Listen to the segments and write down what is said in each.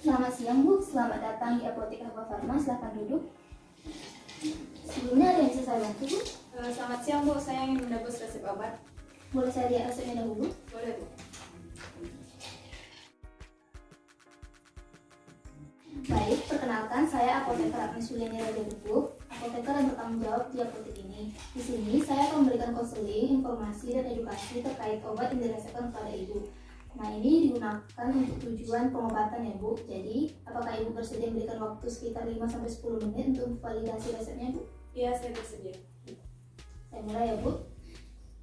Selamat siang Bu, selamat datang di Apotek Aqua Farma, silahkan duduk. Sebelumnya ada yang bisa saya bantu Bu? Selamat siang Bu, saya ingin menebus resep obat. Boleh saya lihat resepnya dahulu? Boleh Bu. Baik, perkenalkan saya apoteker Agnes Yuliani Raja Dukuh, apoteker yang bertanggung jawab di apotek ini. Di sini saya akan memberikan konseling, informasi, dan edukasi terkait obat yang diresepkan kepada Ibu. Nah, ini digunakan untuk tujuan pengobatan ya Bu. Jadi, apakah Ibu bersedia memberikan waktu sekitar 5-10 menit untuk validasi resepnya Bu? Iya, saya bersedia. Saya mulai ya Bu.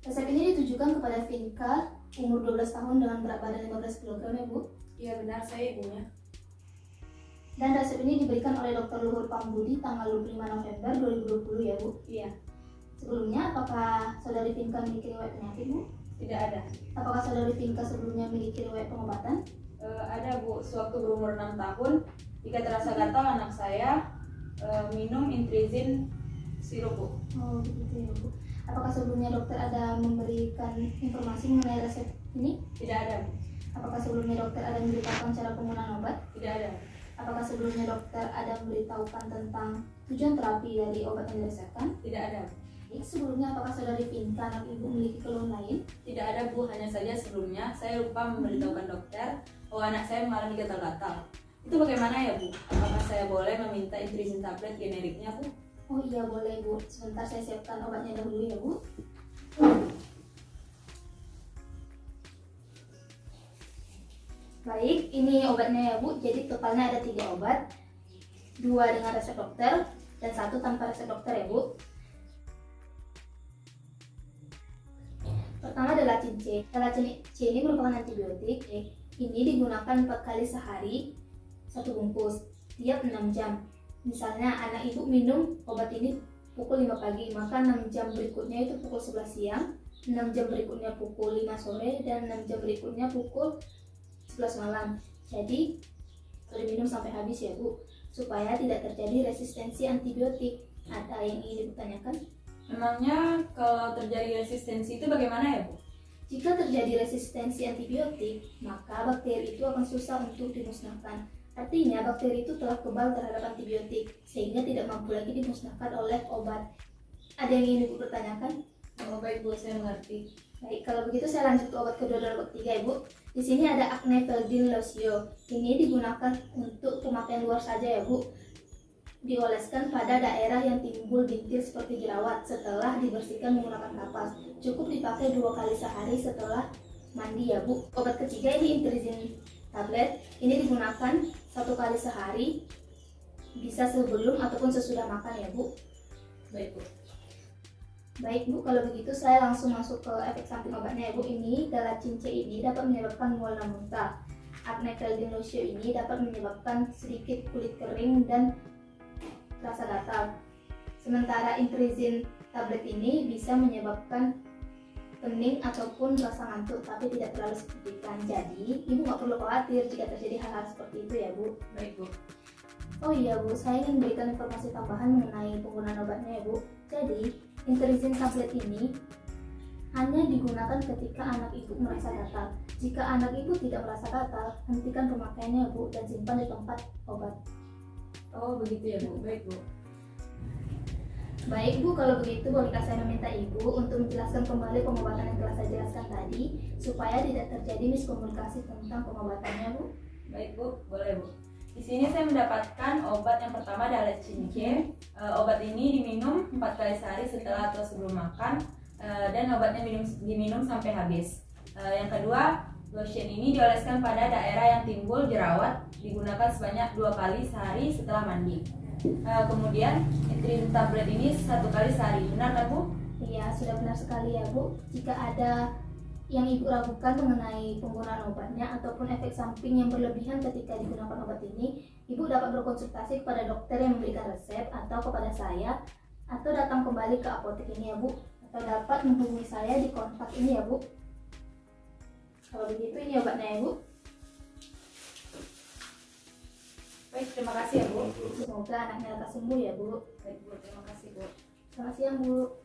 Resep ini ditujukan kepada Vinka, umur 12 tahun dengan berat badan 15 kg ya Bu. Iya benar, saya ibunya. Dan resep ini diberikan oleh Dr. Luhur Pambudi tanggal 25 November 2020 ya Bu. Iya. Sebelumnya, apakah saudari Vinka memiliki riwayat penyakit Bu? Tidak ada. Apakah saudari Vinka sebelumnya memiliki riwayat pengobatan? Ada Bu, sewaktu berumur 6 tahun, jika terasa gatal anak saya minum intrizin sirup Bu. Oh begitu ya Bu. Apakah sebelumnya dokter ada memberikan informasi mengenai resep ini? Tidak ada Bu. Apakah sebelumnya dokter ada memberitahukan cara penggunaan obat? Tidak ada. Apakah sebelumnya dokter ada memberitahukan tentang tujuan terapi dari obat yang diresepkan? Tidak ada. Sebelumnya apakah saudari Vinka anak ibu memiliki keluhan lain? Tidak ada Bu, hanya saja sebelumnya saya lupa memberitahukan dokter bahwa anak saya mengalami gatal-gatal. Itu bagaimana ya Bu? Apakah saya boleh meminta intrizin tablet generiknya Bu? Oh iya boleh Bu, sebentar saya siapkan obatnya dahulu ya Bu. Baik, ini obatnya ya Bu, jadi totalnya ada 3 obat, 2 dengan resep dokter dan 1 tanpa resep dokter ya Bu. Pertama adalah Lacin C. Lacin C ini merupakan antibiotik. Ini digunakan 4 kali sehari, 1 bungkus, tiap 6 jam. Misalnya anak ibu minum obat ini pukul 5 pagi, maka 6 jam berikutnya itu pukul 11 siang, 6 jam berikutnya pukul 5 sore, dan 6 jam berikutnya pukul 11 malam. Jadi harus diminum sampai habis ya Bu, supaya tidak terjadi resistensi antibiotik. Ada yang ingin ditanyakan? Memangnya kalau terjadi resistensi itu bagaimana ya Bu? Jika terjadi resistensi antibiotik, maka bakteri itu akan susah untuk dimusnahkan. Artinya bakteri itu telah kebal terhadap antibiotik, sehingga tidak mampu lagi dimusnahkan oleh obat. Ada yang ingin Ibu pertanyakan? Oh baik Bu, saya mengerti. Baik, kalau begitu saya lanjut ke obat kedua dan obat ketiga Ibu. Di sini ada Acnefeldin Losio. Ini digunakan untuk pemakaian luar saja ya Bu. Dioleskan pada daerah yang timbul bintil seperti jerawat setelah dibersihkan menggunakan kapas. Cukup dipakai 2 kali sehari setelah mandi ya Bu. Obat ketiga ini intrizin tablet. Ini digunakan 1 kali sehari, bisa sebelum ataupun sesudah makan ya Bu. Baik Bu. Baik Bu, kalau begitu saya langsung masuk ke efek samping obatnya ya Bu. Ini Dalacin C ini dapat menyebabkan mual dan muntah. Acnefeldin Losio ini dapat menyebabkan sedikit kulit kering dan rasa gatal. Sementara intrizin tablet ini bisa menyebabkan pening ataupun rasa ngantuk, tapi tidak terlalu signifikan. Jadi Ibu nggak perlu khawatir jika terjadi hal-hal seperti itu ya Bu. Baik Bu. Oh iya Bu, saya ingin berikan informasi tambahan mengenai penggunaan obatnya ya Bu. Jadi intrizin tablet ini hanya digunakan ketika anak ibu merasa gatal. Jika anak ibu tidak merasa gatal, hentikan pemakaiannya Bu dan simpan di tempat obat. Oh begitu ya Bu, baik Bu. Baik Bu, kalau begitu bolehkah saya meminta Ibu untuk menjelaskan kembali pengobatan yang telah saya jelaskan tadi, supaya tidak terjadi miskomunikasi tentang pengobatannya Bu? Baik Bu, boleh Bu. Di sini saya mendapatkan obat yang pertama adalah Lacin C. Obat ini diminum 4 kali sehari setelah atau sebelum makan, dan obatnya diminum sampai habis. Yang kedua, lotion ini dioleskan pada daerah yang timbul jerawat, digunakan sebanyak 2 kali sehari setelah mandi. Kemudian intrizin tablet ini 1 kali sehari, benar kan Bu? Iya, sudah benar sekali ya Bu. Jika ada yang Ibu ragukan mengenai penggunaan obatnya ataupun efek samping yang berlebihan ketika digunakan obat ini, Ibu dapat berkonsultasi kepada dokter yang memberikan resep atau kepada saya, atau datang kembali ke apotek ini ya Bu, atau dapat menghubungi saya di kontak ini ya Bu. Kalau begitu ini obatnya ya Bu. Baik, terima kasih ya Bu. Semoga anaknya lekas sembuh ya Bu. Baik Bu, terima kasih Bu. Selamat siang Bu.